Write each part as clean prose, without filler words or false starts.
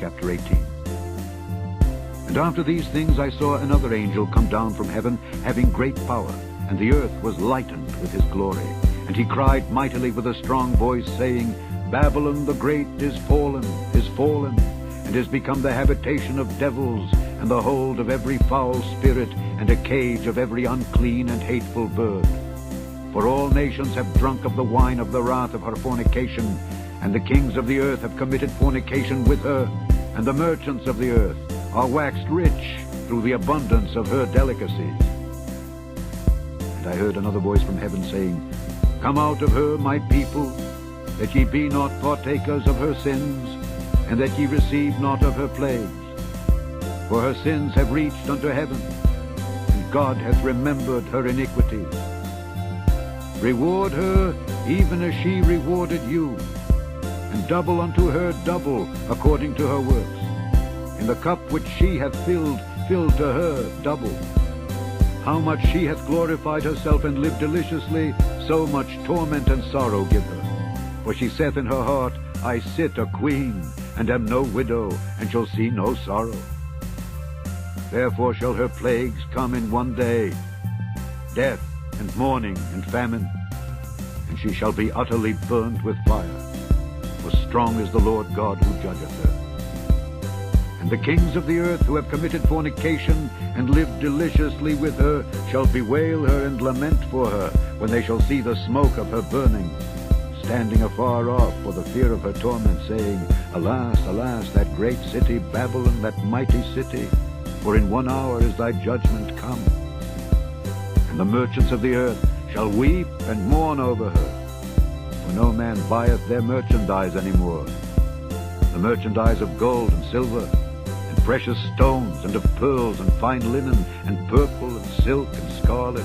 chapter 18. And after these things I saw another angel come down from heaven, having great power, and the earth was lightened with his glory. And he cried mightily with a strong voice, saying, Babylon the great is fallen, and is become the habitation of devils, and the hold of every foul spirit, and a cage of every unclean and hateful bird. For all nations have drunk of the wine of the wrath of her fornication, and the kings of the earth have committed fornication with her, and the merchants of the earth are waxed rich through the abundance of her delicacies. And I heard another voice from heaven saying, Come out of her, my people, that ye be not partakers of her sins, and that ye receive not of her plagues. For her sins have reached unto heaven, and God hath remembered her iniquities. Reward her even as she rewarded you, and double unto her double according to her works. In the cup which she hath filled, fill to her double. How much she hath glorified herself and lived deliciously, so much torment and sorrow give her. For she saith in her heart, I sit a queen, and am no widow, and shall see no sorrow. Therefore shall her plagues come in one day, death, and mourning, and famine, and she shall be utterly burned with fire. For strong is the Lord God who judgeth her. And the kings of the earth who have committed fornication, and lived deliciously with her, shall bewail her and lament for her, when they shall see the smoke of her burning, standing afar off for the fear of her torment, saying, Alas, alas, that great city, Babylon, that mighty city, for in 1 hour is thy judgment come. And the merchants of the earth shall weep and mourn over her, for no man buyeth their merchandise any more, the merchandise of gold and silver, and precious stones, and of pearls, and fine linen, and purple, and silk, and scarlet,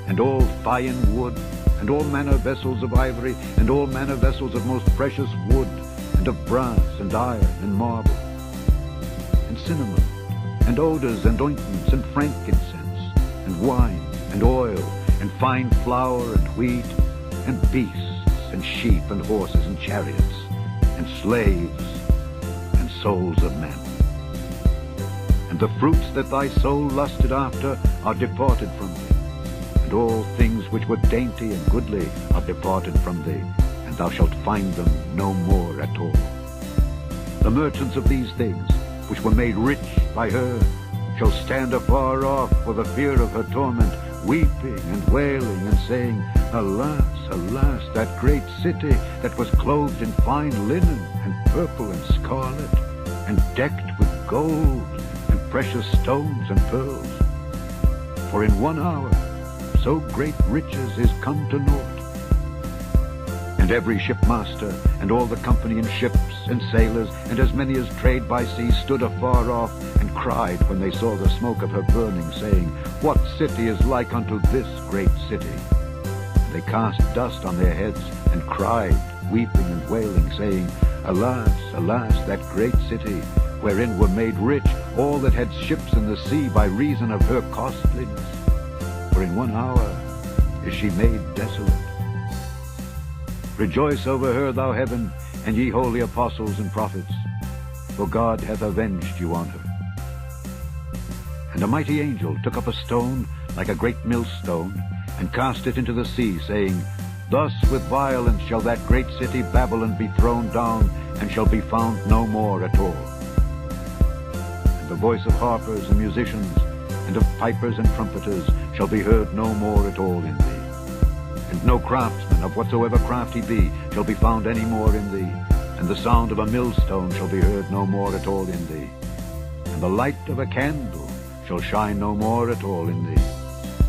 and all fine wood, and all manner vessels of ivory, and all manner vessels of most precious wood, and of brass, and iron, and marble, and cinnamon, and odors, and ointments, and frankincense, and wine, and oil, and fine flour, and wheat, and beasts, and sheep, and horses, and chariots, and slaves, and souls of men. And the fruits that thy soul lusted after are departed from thee, and all things which were dainty and goodly are departed from thee, and thou shalt find them no more at all. The merchants of these things, which were made rich by her, shall stand afar off for the fear of her torment, weeping and wailing, and saying, Alas, alas, that great city that was clothed in fine linen, and purple, and scarlet, and decked with gold, and precious stones, and pearls. For in 1 hour so great riches is come to naught. And every shipmaster, and all the company in ships, and sailors, and as many as trade by sea, stood afar off, and cried when they saw the smoke of her burning, saying, What city is like unto this great city? And they cast dust on their heads, and cried, weeping and wailing, saying, Alas, alas, that great city, wherein were made rich all that had ships in the sea by reason of her costliness. For in 1 hour is she made desolate. Rejoice over her, thou heaven, and ye holy apostles and prophets, for God hath avenged you on her. And a mighty angel took up a stone like a great millstone, and cast it into the sea, saying, Thus with violence shall that great city Babylon be thrown down, and shall be found no more at all. And the voice of harpers and musicians, and of pipers and trumpeters, shall be heard no more at all in thee. And no craftsman, of whatsoever craft he be, shall be found any more in thee. And the sound of a millstone shall be heard no more at all in thee. And the light of a candle shall shine no more at all in thee.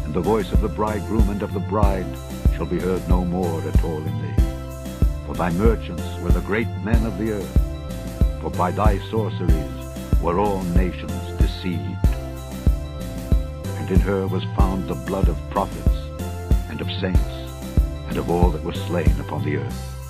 And the voice of the bridegroom and of the bride shall be heard no more at all in thee. For thy merchants were the great men of the earth, for by thy sorceries were all nations deceived. And in her was found the blood of prophets, and of saints, and of all that were slain upon the earth.